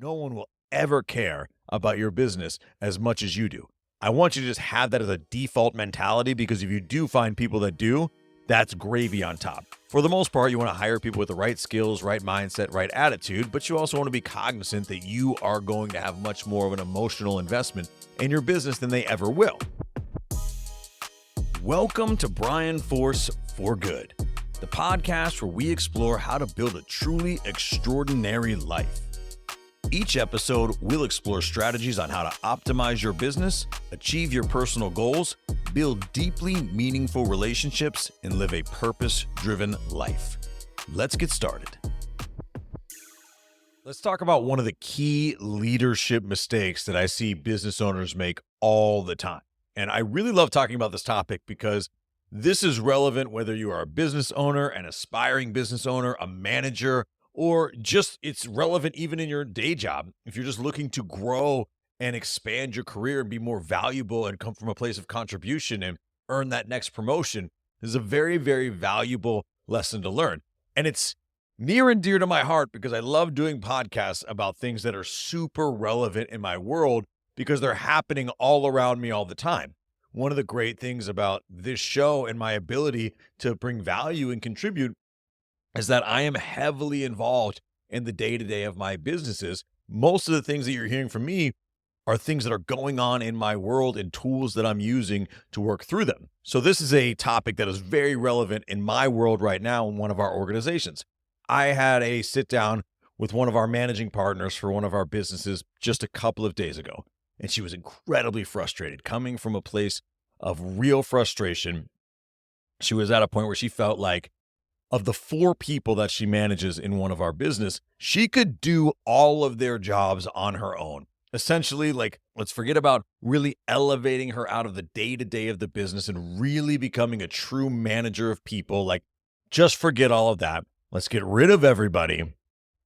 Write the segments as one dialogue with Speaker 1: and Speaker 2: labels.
Speaker 1: no one will ever care about your business as much as you do. I want you to just have that as a default mentality, because if you do find people that do, that's gravy on top. For the most part, you want to hire people with the right skills, right mindset, right attitude, but you also want to be cognizant that you are going to have much more of an emotional investment in your business than they ever will. Welcome to Brian Force for Good, the podcast where we explore how to build a truly extraordinary life. Each episode, we'll explore strategies on how to optimize your business, achieve your personal goals, build deeply meaningful relationships, and live a purpose-driven life. Let's get started. Let's talk about one of the key leadership mistakes that I see business owners make all the time. And I really love talking about this topic because this is relevant whether you are a business owner, an aspiring business owner, a manager, or just it's relevant even in your day job. If you're just looking to grow and expand your career and be more valuable and come from a place of contribution and earn that next promotion, this is a very, very valuable lesson to learn. And it's near and dear to my heart because I love doing podcasts about things that are super relevant in my world because they're happening all around me all the time. One of the great things about this show and my ability to bring value and contribute is that I am heavily involved in the day-to-day of my businesses. Most of the things that you're hearing from me are things that are going on in my world and tools that I'm using to work through them. So this is a topic that is very relevant in my world right now in one of our organizations. I had a sit down with one of our managing partners for one of our businesses just a couple of days ago, and she was incredibly frustrated, coming from a place of real frustration. She was at a point where she felt like of the 4 people that she manages in one of our business, she could do all of their jobs on her own. Essentially, like, let's forget about really elevating her out of the day-to-day of the business and really becoming a true manager of people. Like, just forget all of that. Let's get rid of everybody,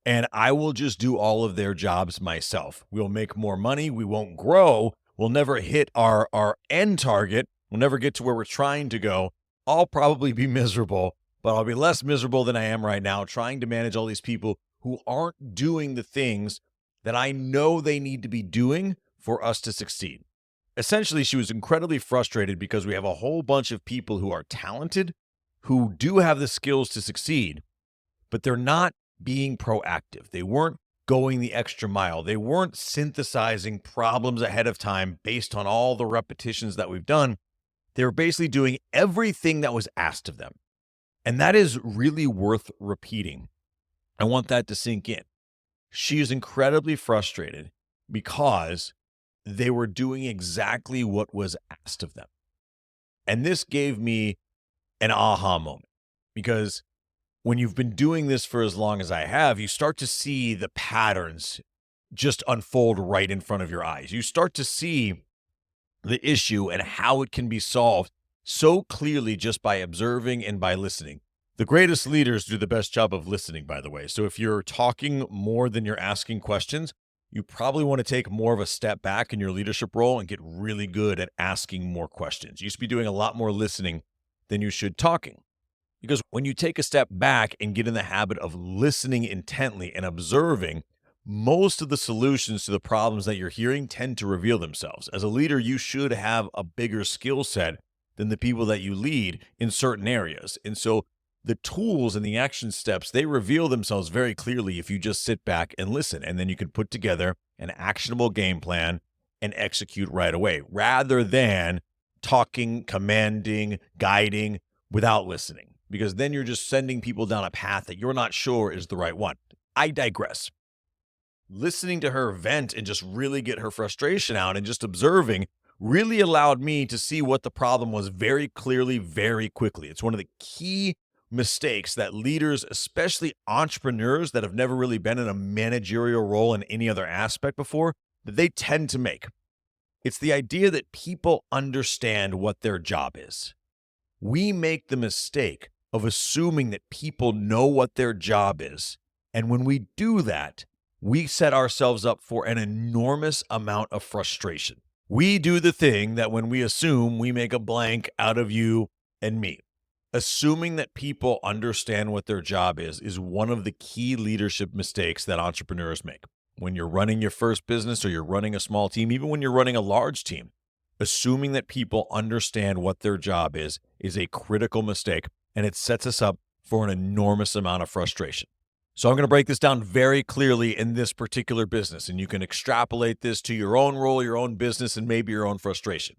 Speaker 1: and I will just do all of their jobs myself. We'll make more money. We won't grow. We'll never hit our end target. We'll never get to where we're trying to go. I'll probably be miserable, but I'll be less miserable than I am right now trying to manage all these people who aren't doing the things that I know they need to be doing for us to succeed. Essentially, she was incredibly frustrated because we have a whole bunch of people who are talented, who do have the skills to succeed, but they're not being proactive. They weren't going the extra mile. They weren't synthesizing problems ahead of time based on all the repetitions that we've done. They were basically doing everything that was asked of them. And that is really worth repeating. I want that to sink in. She is incredibly frustrated because they were doing exactly what was asked of them. And this gave me an aha moment, because when you've been doing this for as long as I have, you start to see the patterns just unfold right in front of your eyes. You start to see the issue and how it can be solved so clearly just by observing and by listening. The greatest leaders do the best job of listening, by the way. So if you're talking more than you're asking questions, you probably want to take more of a step back in your leadership role and get really good at asking more questions. You should be doing a lot more listening than you should talking. Because when you take a step back and get in the habit of listening intently and observing, most of the solutions to the problems that you're hearing tend to reveal themselves. As a leader, you should have a bigger skill set than the people that you lead in certain areas. And so the tools and the action steps, they reveal themselves very clearly if you just sit back and listen. And then you can put together an actionable game plan and execute right away, rather than talking, commanding, guiding without listening. Because then you're just sending people down a path that you're not sure is the right one. I digress. Listening to her vent and just really get her frustration out and just observing really allowed me to see what the problem was very clearly, very quickly. It's one of the key mistakes that leaders, especially entrepreneurs that have never really been in a managerial role in any other aspect before, that they tend to make. It's the idea that people understand what their job is. We make the mistake of assuming that people know what their job is. And when we do that, we set ourselves up for an enormous amount of frustration. We do the thing that when we assume, we make a blank out of you and me. Assuming that people understand what their job is one of the key leadership mistakes that entrepreneurs make. when you're running your first business or you're running a small team, even when you're running a large team, assuming that people understand what their job is a critical mistake, and it sets us up for an enormous amount of frustration. So I'm going to break this down very clearly in this particular business, and you can extrapolate this to your own role, your own business, and maybe your own frustration.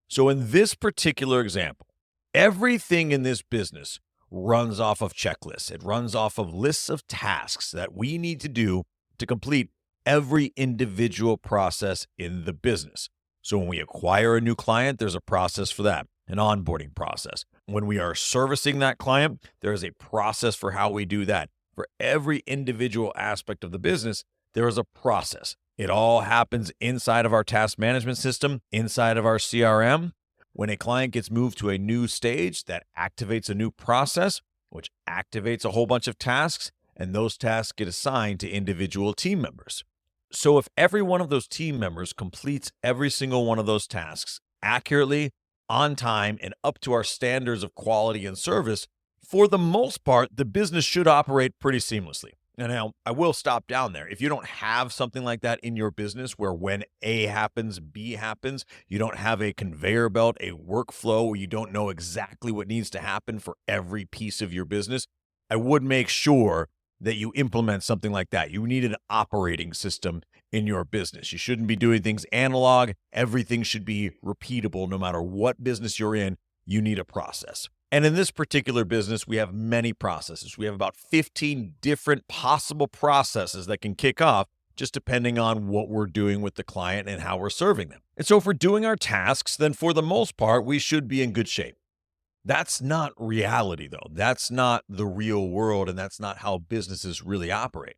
Speaker 1: So in this particular example, everything in this business runs off of checklists. It runs off of lists of tasks that we need to do to complete every individual process in the business. So when we acquire a new client, there's a process for that, an onboarding process. When we are servicing that client, there is a process for how we do that. For every individual aspect of the business, there is a process. It all happens inside of our task management system, inside of our CRM. When a client gets moved to a new stage, that activates a new process, which activates a whole bunch of tasks, and those tasks get assigned to individual team members. So if every one of those team members completes every single one of those tasks accurately, on time, and up to our standards of quality and service, for the most part, the business should operate pretty seamlessly. And now, I will stop down there. If you don't have something like that in your business where when A happens, B happens, you don't have a conveyor belt, a workflow where you don't know exactly what needs to happen for every piece of your business, I would make sure that you implement something like that. You need an operating system in your business. You shouldn't be doing things analog. Everything should be repeatable. No matter what business you're in, you need a process. And in this particular business, we have many processes. We have about 15 different possible processes that can kick off, just depending on what we're doing with the client and how we're serving them. And so if we're doing our tasks, then for the most part, we should be in good shape. That's not reality, though. That's not the real world, and that's not how businesses really operate.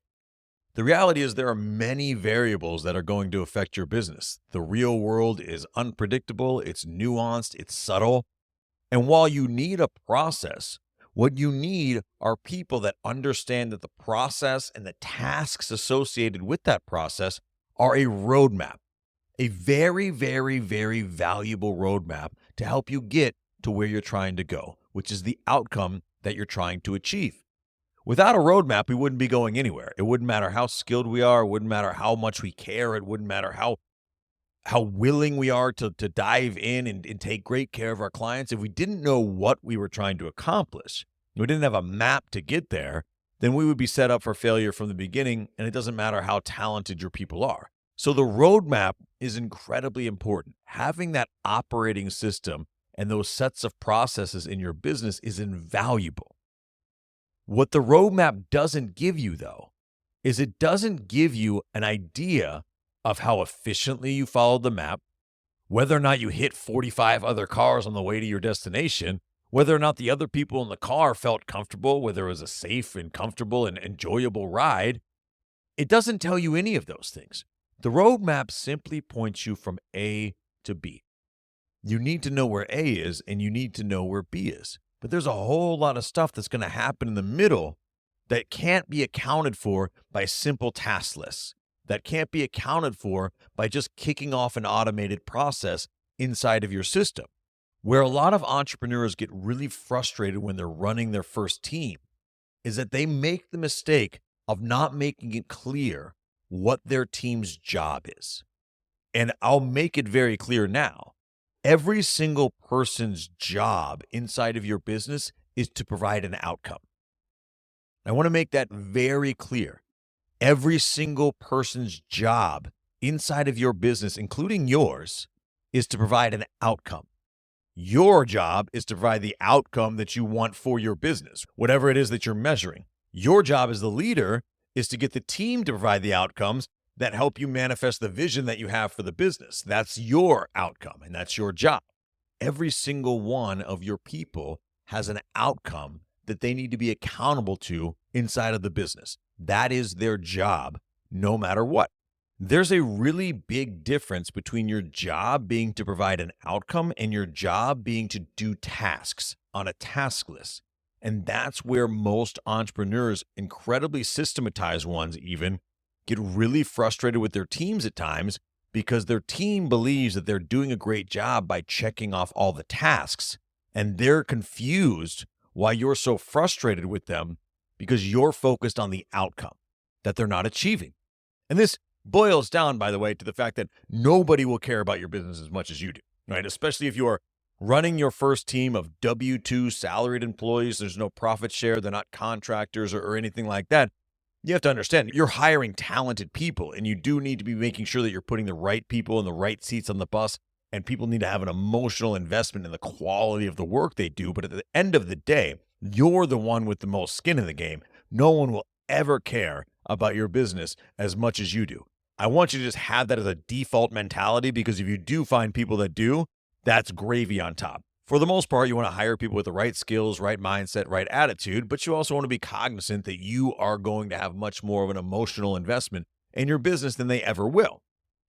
Speaker 1: The reality is there are many variables that are going to affect your business. The real world is unpredictable, it's nuanced, it's subtle. And while you need a process, what you need are people that understand that the process and the tasks associated with that process are a roadmap, a very, very, very valuable roadmap to help you get to where you're trying to go, which is the outcome that you're trying to achieve. Without a roadmap, we wouldn't be going anywhere. It wouldn't matter how skilled we are. It wouldn't matter how much we care. It wouldn't matter how willing we are to dive in and take great care of our clients. If we didn't know what we were trying to accomplish, we didn't have a map to get there, then we would be set up for failure from the beginning, and it doesn't matter how talented your people are. So the roadmap is incredibly important. Having that operating system and those sets of processes in your business is invaluable. What the roadmap doesn't give you, though, is it doesn't give you an idea of how efficiently you followed the map, whether or not you hit 45 other cars on the way to your destination, whether or not the other people in the car felt comfortable, whether it was a safe and comfortable and enjoyable ride. It doesn't tell you any of those things. The roadmap simply points you from A to B. You need to know where A is and you need to know where B is. But there's a whole lot of stuff that's going to happen in the middle that can't be accounted for by simple task lists, that can't be accounted for by just kicking off an automated process inside of your system. Where a lot of entrepreneurs get really frustrated when they're running their first team is that they make the mistake of not making it clear what their team's job is. And I'll make it very clear now. Every single person's job inside of your business is to provide an outcome. I want to make that very clear. Every single person's job inside of your business, including yours, is to provide an outcome. Your job is to provide the outcome that you want for your business, whatever it is that you're measuring. Your job as the leader is to get the team to provide the outcomes that help you manifest the vision that you have for the business. That's your outcome, and that's your job. Every single one of your people has an outcome that they need to be accountable to inside of the business. That is their job, no matter what. There's a really big difference between your job being to provide an outcome and your job being to do tasks on a task list. And that's where most entrepreneurs, incredibly systematized ones even, get really frustrated with their teams at times because their team believes that they're doing a great job by checking off all the tasks. And they're confused why you're so frustrated with them because you're focused on the outcome that they're not achieving. And this boils down, by the way, to the fact that nobody will care about your business as much as you do, right? Especially if you are running your first team of W-2 salaried employees. There's no profit share. They're not contractors or anything like that. You have to understand you're hiring talented people, and you do need to be making sure that you're putting the right people in the right seats on the bus, and people need to have an emotional investment in the quality of the work they do. But at the end of the day, you're the one with the most skin in the game. No one will ever care about your business as much as you do. I want you to just have that as a default mentality, because if you do find people that do, that's gravy on top. For the most part, you want to hire people with the right skills, right mindset, right attitude, but you also want to be cognizant that you are going to have much more of an emotional investment in your business than they ever will.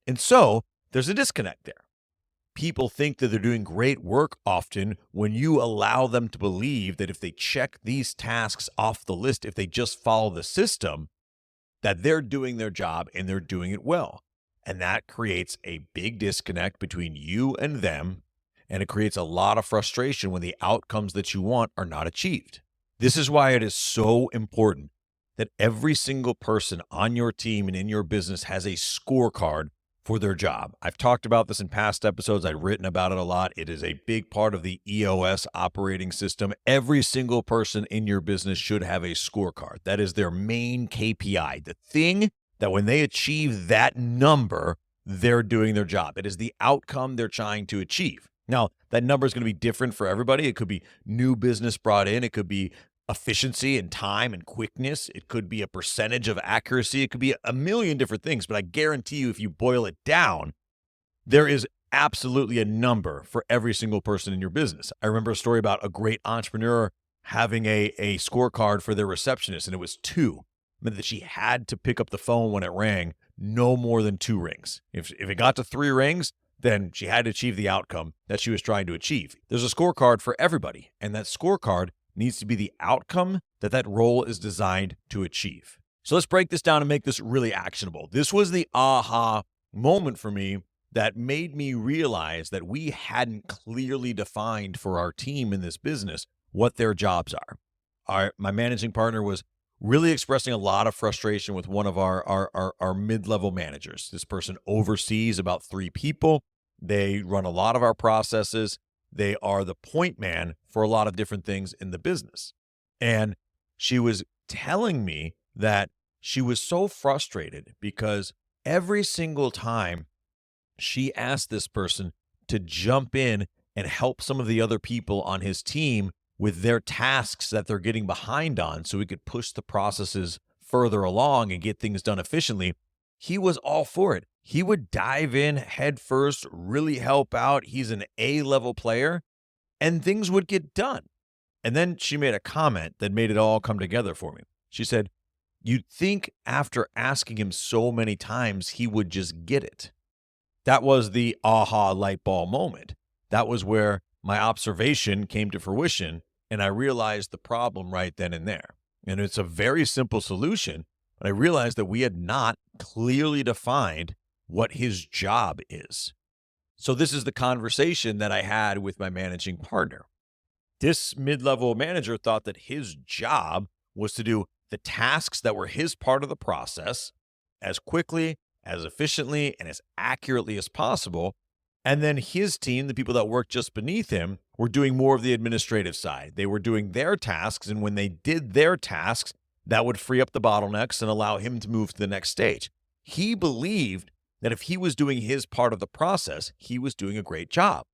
Speaker 1: And so there's a disconnect there. People think that they're doing great work often when you allow them to believe that if they check these tasks off the list, if they just follow the system, that they're doing their job and they're doing it well. And that creates a big disconnect between you and them. And it creates a lot of frustration when the outcomes that you want are not achieved. This is why it is so important that every single person on your team and in your business has a scorecard for their job. I've talked about this in past episodes. I've written about it a lot. It is a big part of the EOS operating system. Every single person in your business should have a scorecard. That is their main KPI, the thing that when they achieve that number, they're doing their job. It is the outcome they're trying to achieve. Now, that number is going to be different for everybody. It could be new business brought in. It could be efficiency and time and quickness. It could be a percentage of accuracy. It could be a million different things. But I guarantee you, if you boil it down, there is absolutely a number for every single person in your business. I remember a story about a great entrepreneur having a scorecard for their receptionist, and it was 2. It meant that she had to pick up the phone when it rang no more than 2 rings. If it got to 3 rings, then she had to achieve the outcome that she was trying to achieve. There's a scorecard for everybody, and that scorecard needs to be the outcome that role is designed to achieve. So let's break this down and make this really actionable. This was the aha moment for me that made me realize that we hadn't clearly defined for our team in this business what their jobs are. My managing partner was really expressing a lot of frustration with one of our mid-level managers. This person oversees about 3 people. They run a lot of our processes. They are the point man for a lot of different things in the business. And she was telling me that she was so frustrated because every single time she asked this person to jump in and help some of the other people on his team with their tasks that they're getting behind on so we could push the processes further along and get things done efficiently, he was all for it. He would dive in head first, really help out. He's an A-level player, and things would get done. And then she made a comment that made it all come together for me. She said, "You'd think after asking him so many times, he would just get it." That was the aha light bulb moment. That was where my observation came to fruition, and I realized the problem right then and there. And it's a very simple solution, but I realized that we had not clearly defined what his job is. So this is the conversation that I had with my managing partner. This mid-level manager thought that his job was to do the tasks that were his part of the process as quickly, as efficiently, and as accurately as possible. And then his team, the people that worked just beneath him, were doing more of the administrative side. They were doing their tasks, and when they did their tasks, that would free up the bottlenecks and allow him to move to the next stage. He believed that if he was doing his part of the process, he was doing a great job.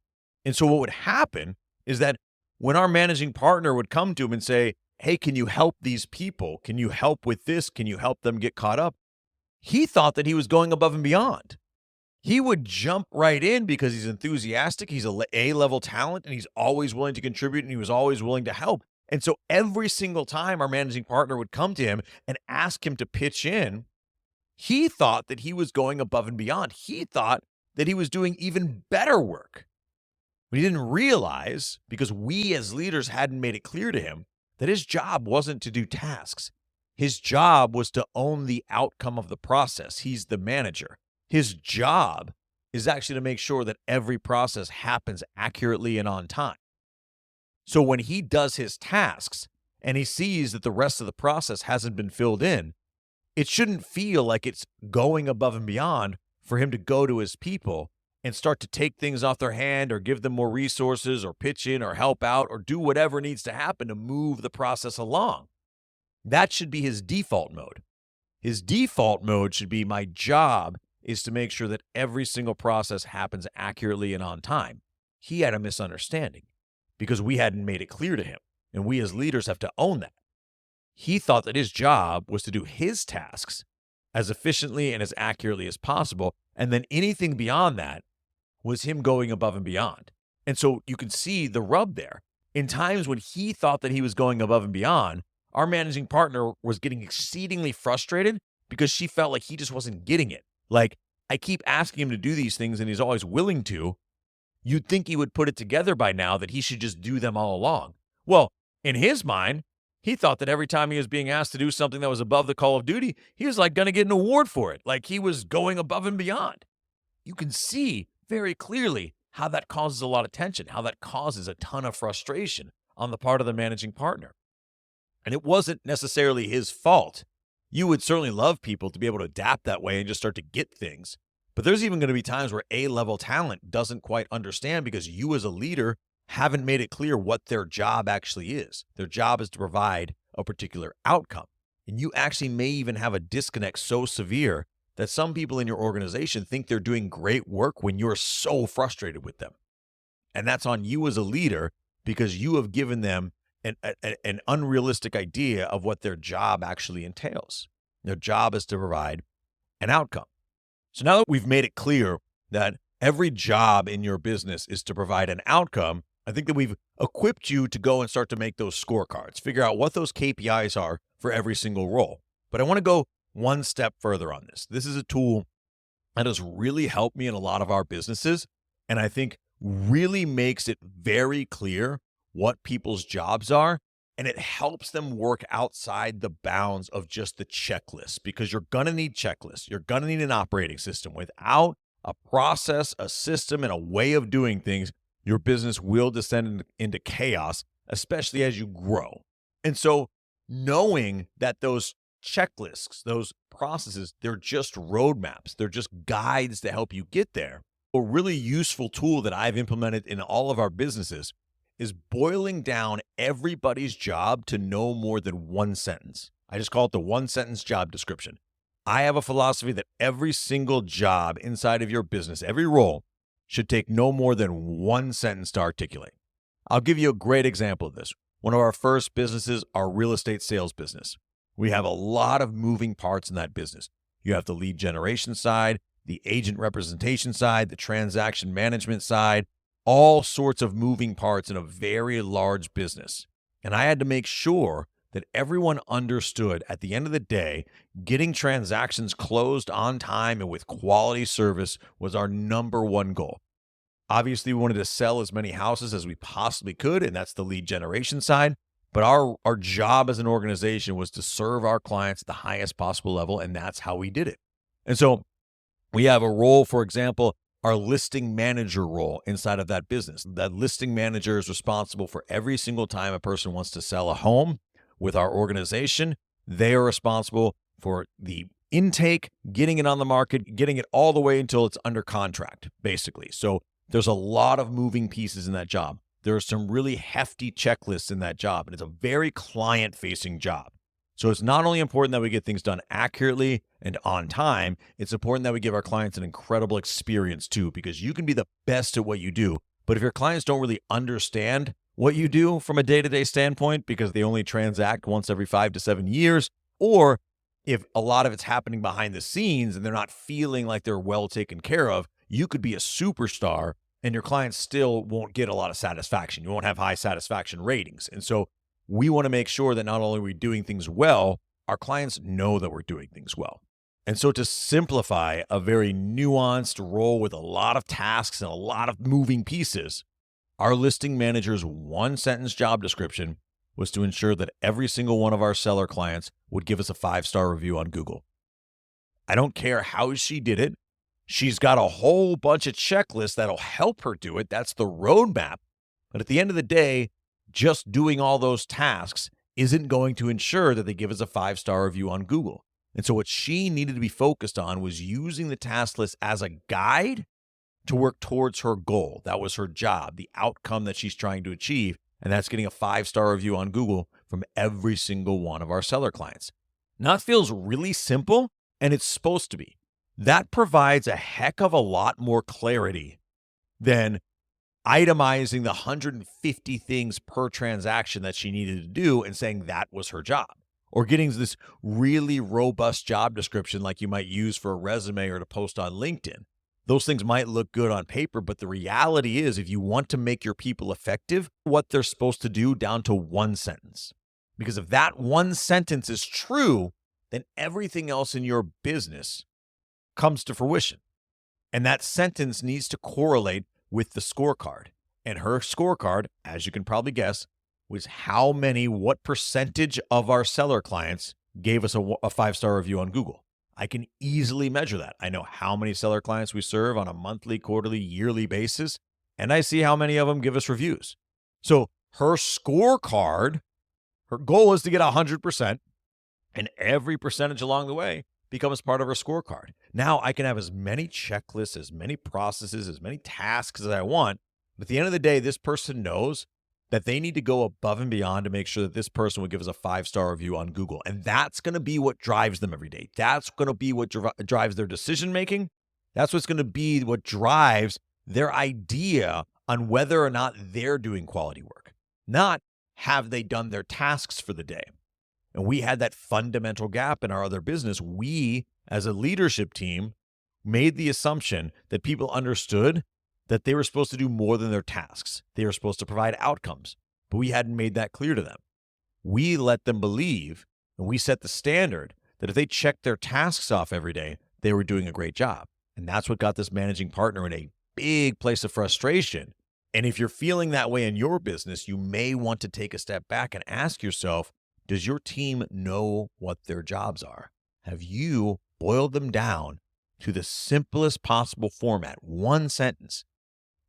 Speaker 1: And so what would happen is that when our managing partner would come to him and say, "Hey, can you help these people? Can you help with this? Can you help them get caught up?" He thought that he was going above and beyond. He would jump right in because he's enthusiastic, he's a A-level talent, and he's always willing to contribute, and he was always willing to help. And so every single time our managing partner would come to him and ask him to pitch in, he thought that he was going above and beyond. He thought that he was doing even better work. But he didn't realize, because we as leaders hadn't made it clear to him, that his job wasn't to do tasks. His job was to own the outcome of the process. He's the manager. His job is actually to make sure that every process happens accurately and on time. So when he does his tasks and he sees that the rest of the process hasn't been filled in, it shouldn't feel like it's going above and beyond for him to go to his people and start to take things off their hand or give them more resources or pitch in or help out or do whatever needs to happen to move the process along. That should be his default mode. His default mode should be, my job is to make sure that every single process happens accurately and on time. He had a misunderstanding because we hadn't made it clear to him, and we as leaders have to own that. He thought that his job was to do his tasks as efficiently and as accurately as possible, and then anything beyond that was him going above and beyond. And so you can see the rub there. In times when he thought that he was going above and beyond, our managing partner was getting exceedingly frustrated because she felt like he just wasn't getting it. Like, I keep asking him to do these things and he's always willing to. You'd think he would put it together by now that he should just do them all along. Well, in his mind, he thought that every time he was being asked to do something that was above the call of duty, he was like going to get an award for it. Like he was going above and beyond. You can see very clearly how that causes a lot of tension, how that causes a ton of frustration on the part of the managing partner. And it wasn't necessarily his fault. You would certainly love people to be able to adapt that way and just start to get things. But there's even going to be times where A-level talent doesn't quite understand because you as a leader haven't made it clear what their job actually is. Their job is to provide a particular outcome. And you actually may even have a disconnect so severe that some people in your organization think they're doing great work when you're so frustrated with them. And that's on you as a leader because you have given them an unrealistic idea of what their job actually entails. Their job is to provide an outcome. So now that we've made it clear that every job in your business is to provide an outcome, I think that we've equipped you to go and start to make those scorecards, figure out what those KPIs are for every single role. But I want to go one step further on this. This is a tool that has really helped me in a lot of our businesses, and I think really makes it very clear what people's jobs are, and it helps them work outside the bounds of just the checklist, because you're going to need checklists. You're going to need an operating system. Without a process, a system, and a way of doing things, your business will descend into chaos, especially as you grow. And so knowing that those checklists, those processes, they're just roadmaps. They're just guides to help you get there. A really useful tool that I've implemented in all of our businesses is boiling down everybody's job to no more than one sentence. I just call it the one sentence job description. I have a philosophy that every single job inside of your business, every role, should take no more than one sentence to articulate. I'll give you a great example of this. One of our first businesses, our real estate sales business. We have a lot of moving parts in that business. You have the lead generation side, the agent representation side, the transaction management side, all sorts of moving parts in a very large business. And I had to make sure that everyone understood at the end of the day, getting transactions closed on time and with quality service was our number one goal. Obviously, we wanted to sell as many houses as we possibly could, and that's the lead generation side. But our job as an organization was to serve our clients at the highest possible level, and that's how we did it. And so we have a role, for example, our listing manager role inside of that business. That listing manager is responsible for every single time a person wants to sell a home with our organization. They are responsible for the intake, getting it on the market, getting it all the way until it's under contract, basically. So there's a lot of moving pieces in that job. There are some really hefty checklists in that job, and it's a very client-facing job. So it's not only important that we get things done accurately and on time, it's important that we give our clients an incredible experience too, because you can be the best at what you do, but if your clients don't really understand what you do from a day-to-day standpoint because they only transact once every 5 to 7 years, or if a lot of it's happening behind the scenes and they're not feeling like they're well taken care of, you could be a superstar and your clients still won't get a lot of satisfaction. You won't have high satisfaction ratings. And so we want to make sure that not only are we doing things well, our clients know that we're doing things well. And so to simplify a very nuanced role with a lot of tasks and a lot of moving pieces, our listing manager's one sentence job description was to ensure that every single one of our seller clients would give us a 5-star review on Google. I don't care how she did it. She's got a whole bunch of checklists that'll help her do it. That's the roadmap. But at the end of the day, just doing all those tasks isn't going to ensure that they give us a 5-star review on Google. And so what she needed to be focused on was using the task list as a guide to work towards her goal. That was her job, the outcome that she's trying to achieve. And that's getting a 5-star review on Google from every single one of our seller clients. Now it feels really simple, and it's supposed to be. That provides a heck of a lot more clarity than itemizing the 150 things per transaction that she needed to do and saying that was her job, or getting this really robust job description like you might use for a resume or to post on LinkedIn. Those things might look good on paper, but the reality is if you want to make your people effective, what they're supposed to do down to one sentence. Because if that one sentence is true, then everything else in your business comes to fruition. And that sentence needs to correlate with the scorecard. And her scorecard, as you can probably guess, was what percentage of our seller clients gave us a 5-star review on Google. I can easily measure that. I know how many seller clients we serve on a monthly, quarterly, yearly basis, and I see how many of them give us reviews. So her scorecard, her goal is to get 100%, and every percentage along the way becomes part of her scorecard. Now I can have as many checklists, as many processes, as many tasks as I want, but at the end of the day, this person knows that they need to go above and beyond to make sure that this person would give us a 5-star review on Google. And that's going to be what drives them every day. That's going to be what drives their decision-making. That's what's going to be what drives their idea on whether or not they're doing quality work, not have they done their tasks for the day. And we had that fundamental gap in our other business. We, as a leadership team, made the assumption that people understood that they were supposed to do more than their tasks. They were supposed to provide outcomes, but we hadn't made that clear to them. We let them believe, and we set the standard that if they checked their tasks off every day, they were doing a great job. And that's what got this managing partner in a big place of frustration. And if you're feeling that way in your business, you may want to take a step back and ask yourself, does your team know what their jobs are? Have you boiled them down to the simplest possible format, one sentence,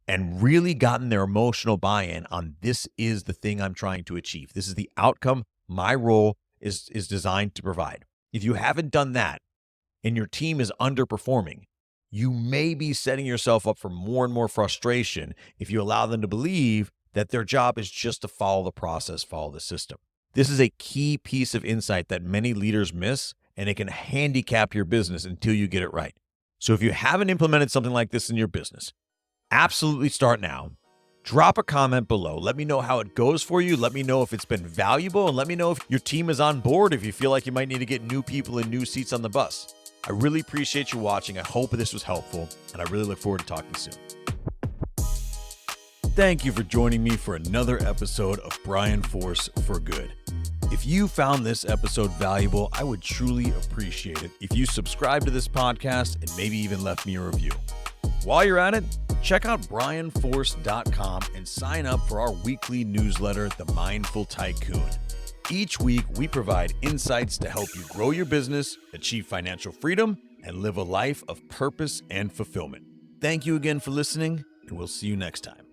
Speaker 1: and really gotten their emotional buy-in on this is the thing I'm trying to achieve. This is the outcome my role is designed to provide. If you haven't done that and your team is underperforming, you may be setting yourself up for more and more frustration if you allow them to believe that their job is just to follow the process, follow the system. This is a key piece of insight that many leaders miss, and it can handicap your business until you get it right. So if you haven't implemented something like this in your business, absolutely start now. Drop a comment below. Let me know how it goes for you. Let me know if it's been valuable, and let me know if your team is on board, if you feel like you might need to get new people and new seats on the bus. I really appreciate you watching. I hope this was helpful, and I really look forward to talking soon. Thank you for joining me for another episode of Brian Force for Good. If you found this episode valuable, I would truly appreciate it if you subscribe to this podcast and maybe even left me a review. While you're at it, check out brianforce.com and sign up for our weekly newsletter, The Mindful Tycoon. Each week, we provide insights to help you grow your business, achieve financial freedom, and live a life of purpose and fulfillment. Thank you again for listening, and we'll see you next time.